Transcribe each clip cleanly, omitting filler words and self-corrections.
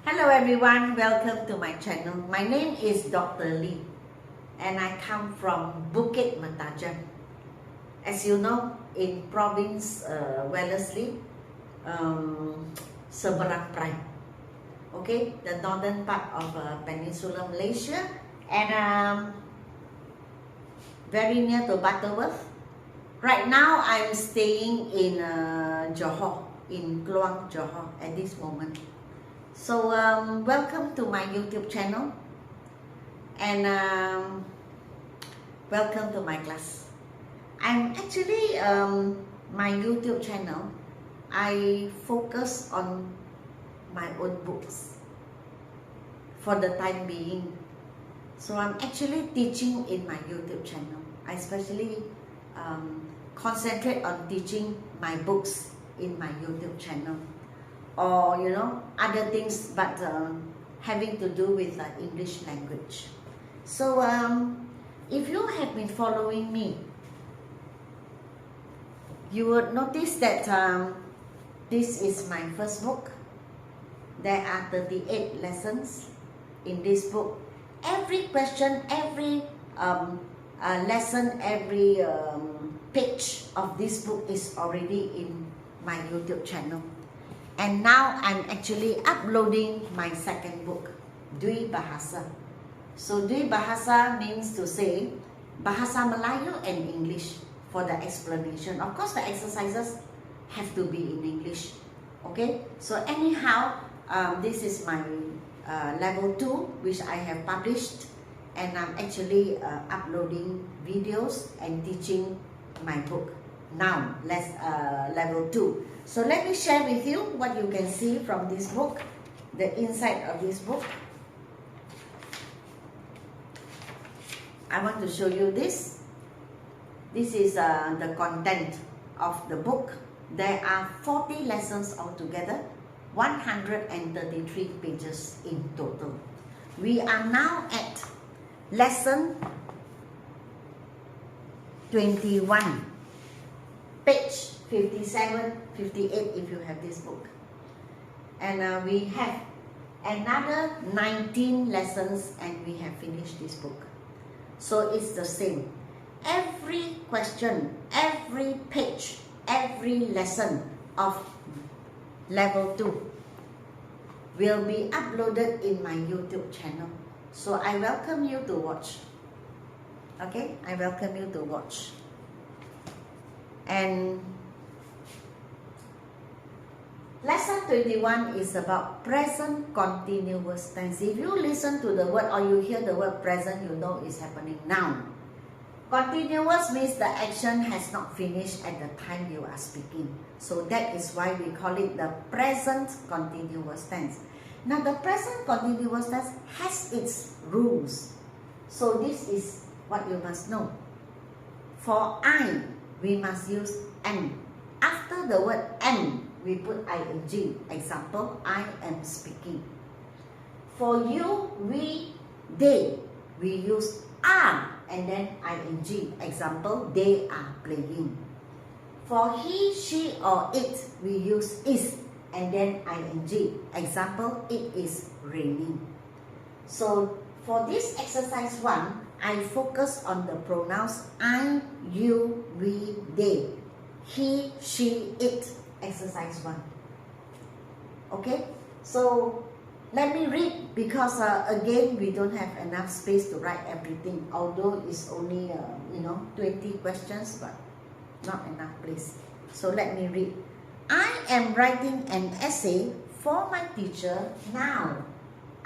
Hello everyone, welcome to my channel. My name is Dr. Lee and I come from Bukit Matajan. As you know, in province Wellesley, Seberang Perai. Okay, the northern part of Peninsular Malaysia and very near to Butterworth. Right now, I'm staying in Johor, in Kluang, Johor at this moment. So welcome to my YouTube channel and welcome to my class. I'm actually my YouTube channel, I focus on my own books for the time being. So I'm actually teaching in my YouTube channel. I especially concentrate on teaching my books in my YouTube channel, or other things, but having to do with English language. So if you have been following me, you would notice that this is my first book. There are 38 lessons in this book. Every question, every lesson, every page of this book is already in my YouTube channel. And now I'm actually uploading my second book, Dwi Bahasa. So Dwi Bahasa means to say Bahasa Melayu and English for the explanation. Of course, the exercises have to be in English. Okay, so anyhow, this is my level 2, which I have published, and I'm actually uploading videos and teaching my book. Now, let's level 2. So let me share with you what you can see from this book, the inside of this book. I want to show you this. This is the content of the book. There are 40 lessons altogether, 133 pages in total. We are now at lesson 21. Page 57, 58 if you have this book. And we have another 19 lessons and we have finished this book. So it's the same. Every question, every page, every lesson of level 2 will be uploaded in my YouTube channel. So I welcome you to watch. Okay, I welcome you to watch. And lesson 21 is about present continuous tense. If you listen to the word or you hear the word present, you know it's happening now. Continuous means the action has not finished at the time you are speaking. So that is why we call it the present continuous tense. Now the present continuous tense has its rules. So this is what you must know. For I, we must use am. After the word am, we put ing. Example, I am speaking. For you, we, they, we use are and then ing. Example, they are playing. For he, she, or it, we use is and then ing. Example, it is raining. So for this exercise 1, I focus on the pronouns I, you, we, they. He, she, it. Exercise 1. Okay? So, let me read because again, we don't have enough space to write everything. Although it's only, 20 questions, but not enough place. So, let me read. I am writing an essay for my teacher now.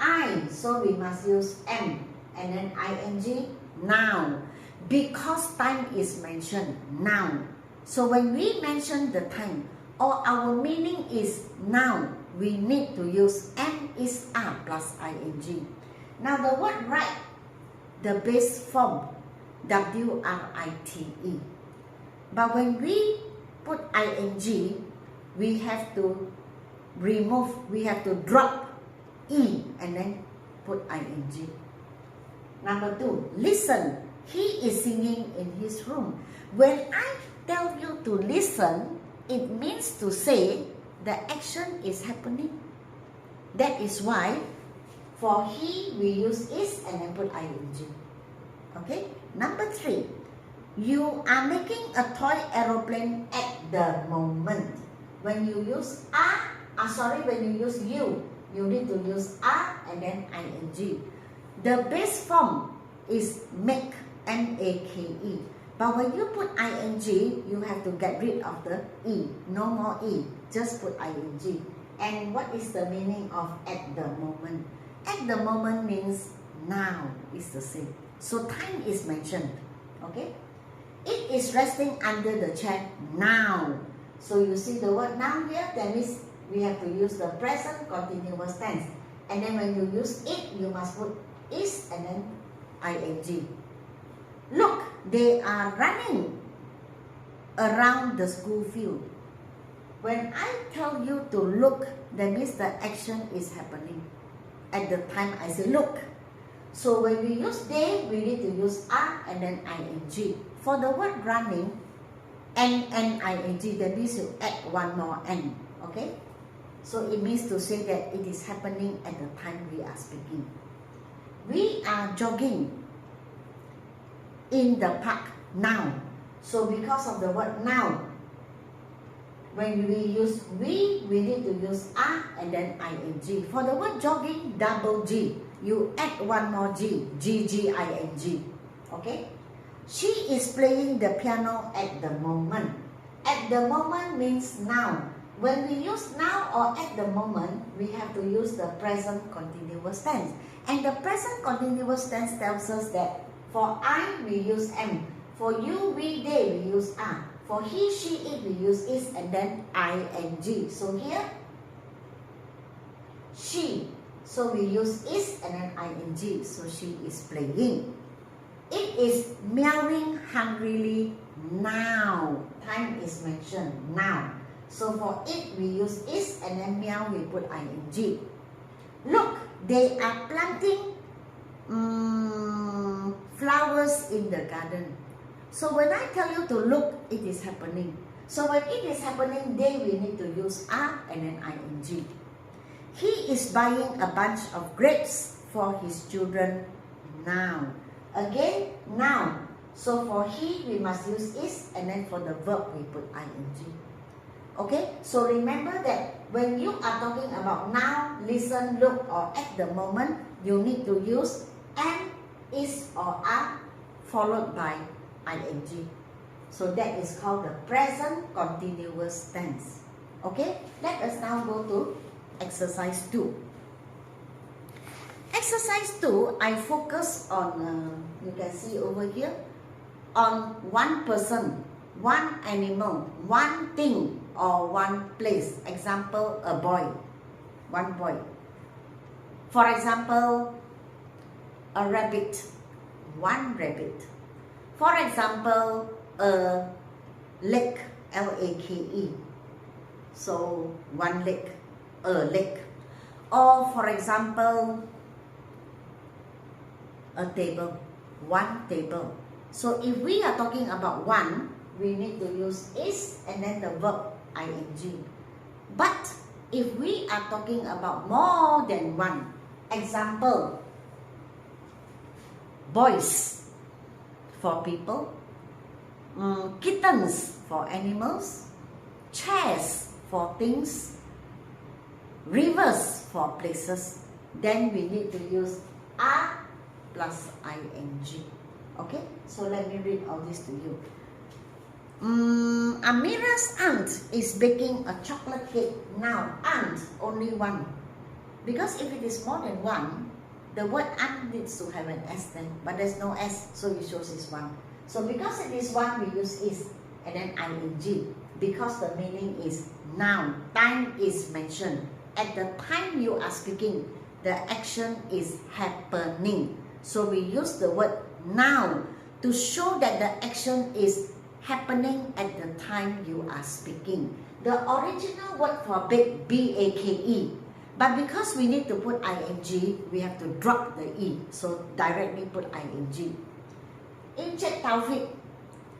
I, so we must use am. And then ing, now. Because time is mentioned, now. So when we mention the time, or our meaning is now, we need to use am is are plus ing. Now the word write, the base form, W-R-I-T-E. But when we put ing, we have to remove, we have to drop e and then put ing. Number 2, listen. He is singing in his room. When I tell you to listen, it means to say the action is happening. That is why for he we use is and then put ing. Okay. Number 3, you are making a toy aeroplane at the moment. When you use when you use you need to use and then ing. The base form is make, M-A-K-E. But when you put ing, you have to get rid of the e. No more e. Just put ing. And what is the meaning of at the moment? At the moment means now is the same. So time is mentioned. Okay? It is resting under the chair now. So you see the word now here, that means we have to use the present continuous tense. And then when you use it, you must put is and then ing. Look, they are running around the school field. When I tell you to look, that means the action is happening. At the time I say look. So when we use they, we need to use and then ing. For the word running, ing, that means you add one more n. Okay? So it means to say that it is happening at the time we are speaking. We are jogging in the park now. So because of the word now, when we use we need to use and then ing. For the word jogging, double G, you add one more G, G-G-I-N-G. Okay? She is playing the piano at the moment. At the moment means now. When we use now or at the moment, we have to use the present continuous tense. And the present continuous tense tells us that for I, we use am. For you, we, they, we use are. For he, she, it, we use is and then ing. So here, she. So we use is and then ing. So she is playing. It is meowing hungrily now. Time is mentioned now. So for it, we use is and then meow, we put ing. Look, they are planting flowers in the garden. So when I tell you to look, it is happening. So when it is happening, they we need to use and then ing. He is buying a bunch of grapes for his children now. Again, now. So for he, we must use is and then for the verb, we put ing. Okay, so remember that when you are talking about now, listen, look, or at the moment, you need to use am, is, or are followed by ing. So that is called the present continuous tense. Okay, let us now go to exercise 2. Exercise 2, I focus on, you can see over here, on one person, one animal, one thing, or one place. Example, a boy, one boy. For example, a rabbit, one rabbit. For example, a lake, L-A-K-E. So, one lake, a lake. Or for example, a table, one table. So if we are talking about one, we need to use is and then the verb ing. But if we are talking about more than one, example, boys for people, kittens for animals, chairs for things, rivers for places, then we need to use are plus ing. Okay, so let me read all this to you. Amira's aunt is baking a chocolate cake now. Aunt, only one. Because if it is more than one, the word aunt needs to have an S then, but there's no S, so it shows it's one. So because it is one, we use is and then ing. Because the meaning is now. Time is mentioned. At the time you are speaking, the action is happening. So we use the word now to show that the action is happening at the time you are speaking. The original word for bake, B-A-K-E. But because we need to put ing, we have to drop the e. So directly put ing. Encik Taufik,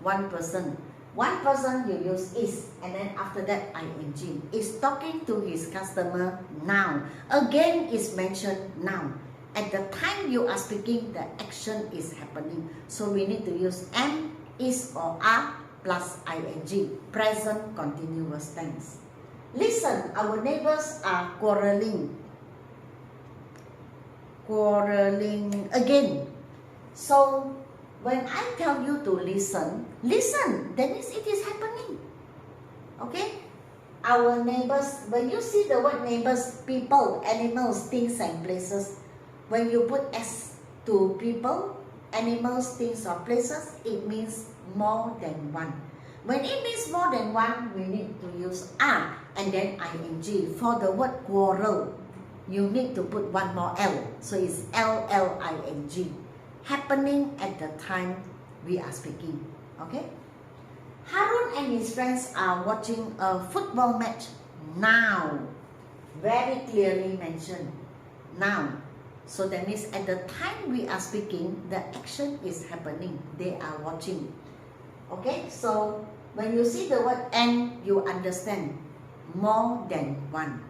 one person. One person you use is, and then after that ing. Is talking to his customer now. Again is mentioned now. At the time you are speaking, the action is happening. So we need to use am, is or are plus ing. Present continuous tense. Listen, our neighbors are quarreling. Quarreling again. So when I tell you to listen, listen, that means it is happening. Okay? Our neighbors, when you see the word neighbors, people, animals, things and places, when you put S to people, animals, things or places, it means more than one. When it means more than one, we need to use are and then ing. For the word quarrel, you need to put one more L. So it's LLING. Happening at the time we are speaking. Okay? Harun and his friends are watching a football match now. Very clearly mentioned. Now. So that means at the time we are speaking, the action is happening. They are watching. Okay? So when you see the word and, you understand. More than one.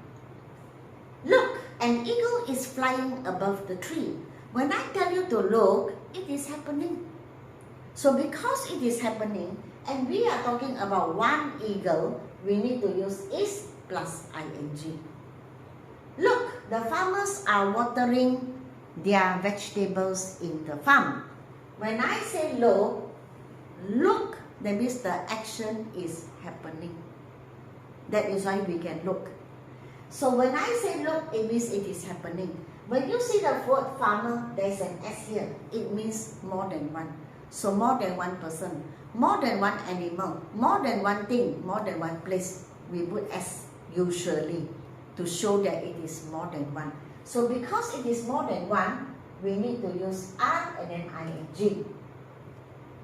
Look, an eagle is flying above the tree. When I tell you to look, it is happening. So because it is happening, and we are talking about one eagle, we need to use is plus ing. Look, the farmers are watering their vegetables in the farm. When I say look, look, that means the action is happening. That is why we can look. So when I say look, it means it is happening. When you see the word farmer, there is an S here. It means more than one. So more than one person, more than one animal, more than one thing, more than one place. We put S usually to show that it is more than one. So because it is more than one, we need to use are and then ing.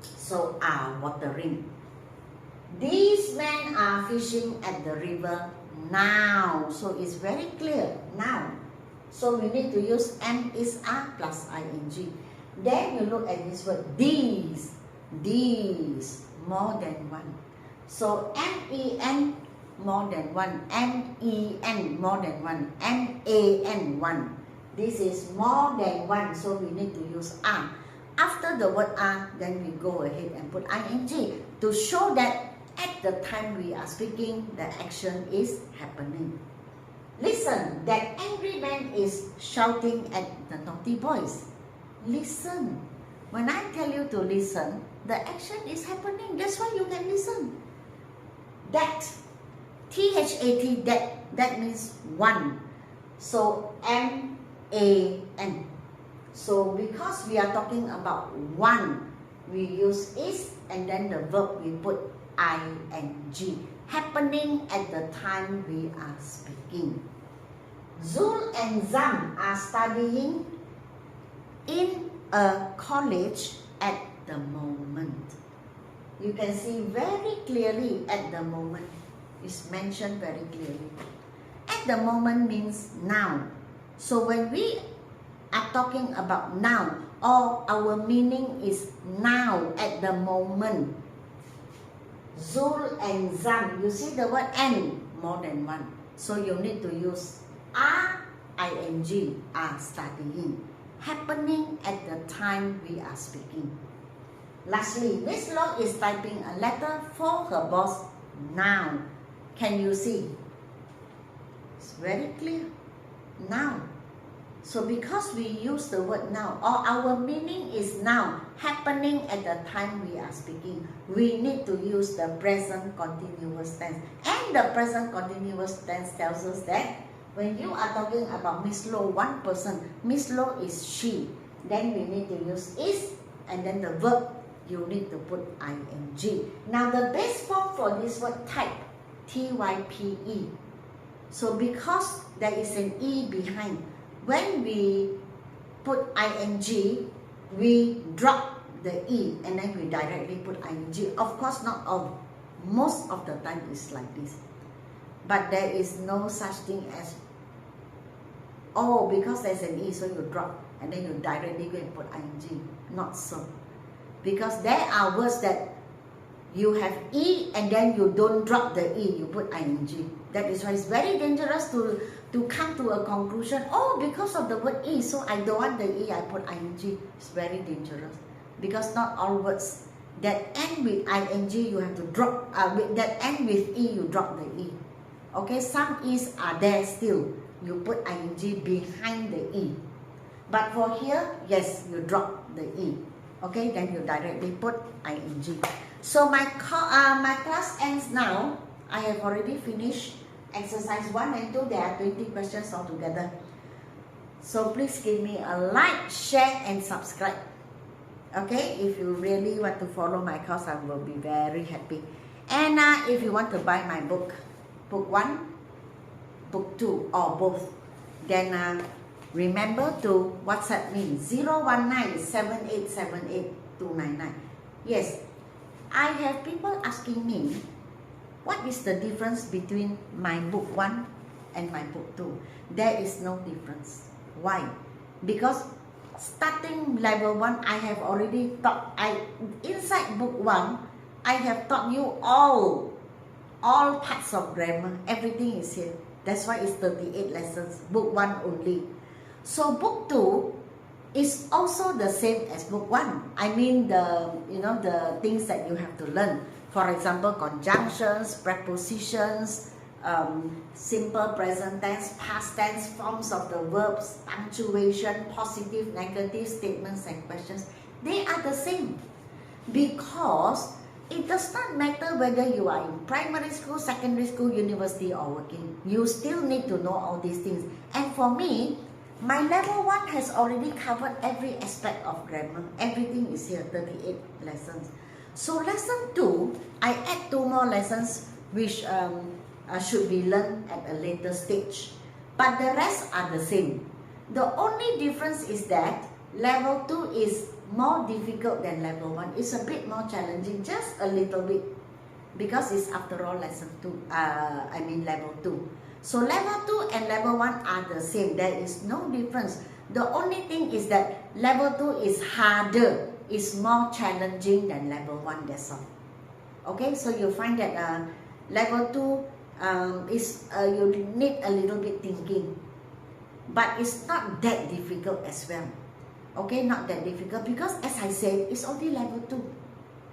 So are watering. These men are fishing at the river now. So it's very clear, now. So we need to use am, is, are plus ing. Then you look at this word, these, more than one. So men, more than one, men, more than one, man, one. This is more than one, so we need to use are. After the word are, then we go ahead and put ing to show that at the time we are speaking, the action is happening. Listen, that angry man is shouting at the naughty boys. Listen. When I tell you to listen, the action is happening. That's why you can listen. That, T-H-A-T, that means one. So, M-A-N. So, because we are talking about one, we use is and then the verb we put ing. Happening at the time we are speaking. Zul and Zam are studying in a college at the moment. You can see very clearly at the moment. It's mentioned very clearly. At the moment means now. So when we are talking about now, or our meaning is now at the moment. Zul and Zam, you see the word and, more than one. So you need to use are, ing, are studying. Happening at the time we are speaking. Lastly, Miss Long is typing a letter for her boss now. Can you see? It's very clear. Now. So because we use the word now, or our meaning is now, happening at the time we are speaking, we need to use the present continuous tense. And the present continuous tense tells us that when you are talking about Miss Low, one person, Miss Low is she, then we need to use is, and then the verb, you need to put ing. Now the base form for this word type, T-Y-P-E. So because there is an E behind, when we put ing, we drop the E and then we directly put ing. Of course, not all. Most of the time it's like this. But there is no such thing as, oh, because there's an E, so you drop and then you directly go and put ing. Not so. Because there are words that you have E and then you don't drop the E, you put ing. That is why it's very dangerous to come to a conclusion, oh, because of the word E, so I don't want the E, I put ing. It's very dangerous, because not all words that end with ing you have to drop, that end with E, you drop the E. Okay, some E's are there still, you put ing behind the E. But for here, yes, you drop the E. Okay, then you directly put ing. So my class ends now. I have already finished exercise 1 and 2. There are 20 questions altogether. So please give me a like, share and subscribe. Okay, if you really want to follow my course, I will be very happy. And if you want to buy my book, book 1, book 2 or both, then remember to WhatsApp me 019-7878-299. Yes, I have people asking me, what is the difference between my book 1 and my book 2? There is no difference. Why? Because starting level 1, I have already taught, inside book 1, I have taught you all parts of grammar. Everything is here. That's why it's 38 lessons, book 1 only. So book 2 is also the same as book 1. I mean the things that you have to learn. For example, conjunctions, prepositions, simple present tense, past tense, forms of the verbs, punctuation, positive, negative statements and questions. They are the same, because it does not matter whether you are in primary school, secondary school, university or working. You still need to know all these things. And for me, my level 1 has already covered every aspect of grammar. Everything is here, 38 lessons. So lesson 2, I add 2 more lessons which should be learned at a later stage. But the rest are the same. The only difference is that level 2 is more difficult than level 1. It's a bit more challenging, just a little bit, because it's after all lesson 2, level 2. So level 2 and level 1 are the same. There is no difference. The only thing is that level 2 is harder, is more challenging than level 1, that's all. Okay, so you find that level 2 you need a little bit thinking, but it's not that difficult as well. Okay, not that difficult, because as I said, it's only level 2.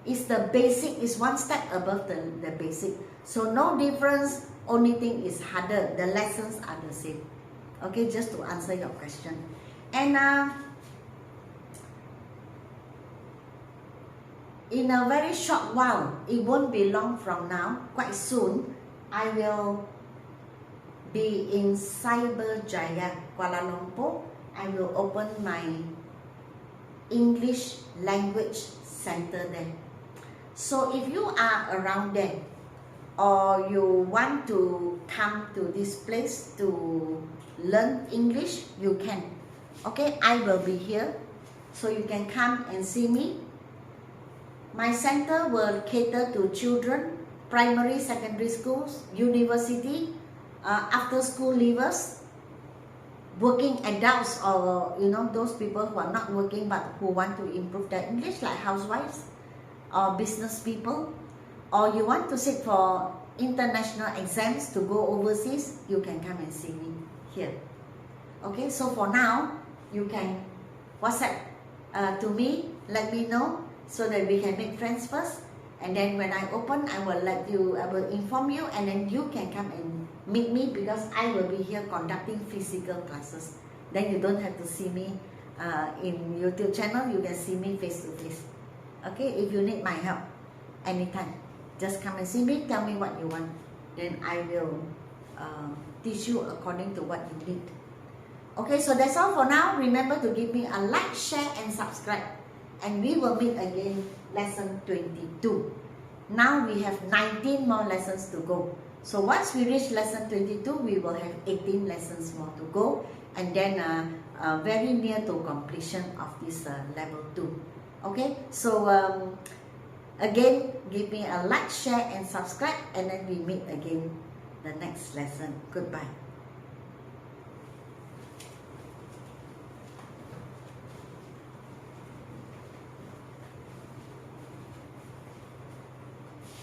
It's the basic, it's one step above the basic. So no difference, only thing is harder. The lessons are the same. Okay, just to answer your question. And in a very short while, it won't be long from now, quite soon, I will be in Cyberjaya, Kuala Lumpur. I will open my English language center there. So if you are around there, or you want to come to this place to learn English, you can. Okay, I will be here, so you can come and see me. My center will cater to children, primary, secondary schools, university, after school leavers, working adults, or those people who are not working but who want to improve their English, like housewives or business people. Or you want to sit for international exams to go overseas, you can come and see me here. Okay, so for now, you can WhatsApp to me, let me know, so that we can make friends first. And then when I open, I will inform you, and then you can come and meet me, because I will be here conducting physical classes. Then you don't have to see me in YouTube channel, you can see me face to face. Okay, if you need my help, anytime, just come and see me, tell me what you want. Then I will teach you according to what you need. Okay, so that's all for now. Remember to give me a like, share and subscribe. And we will meet again lesson 22. Now we have 19 more lessons to go. So once we reach lesson 22, we will have 18 lessons more to go. And then very near to completion of this level 2. Okay, so again, give me a like, share and subscribe. And then we meet again the next lesson. Goodbye.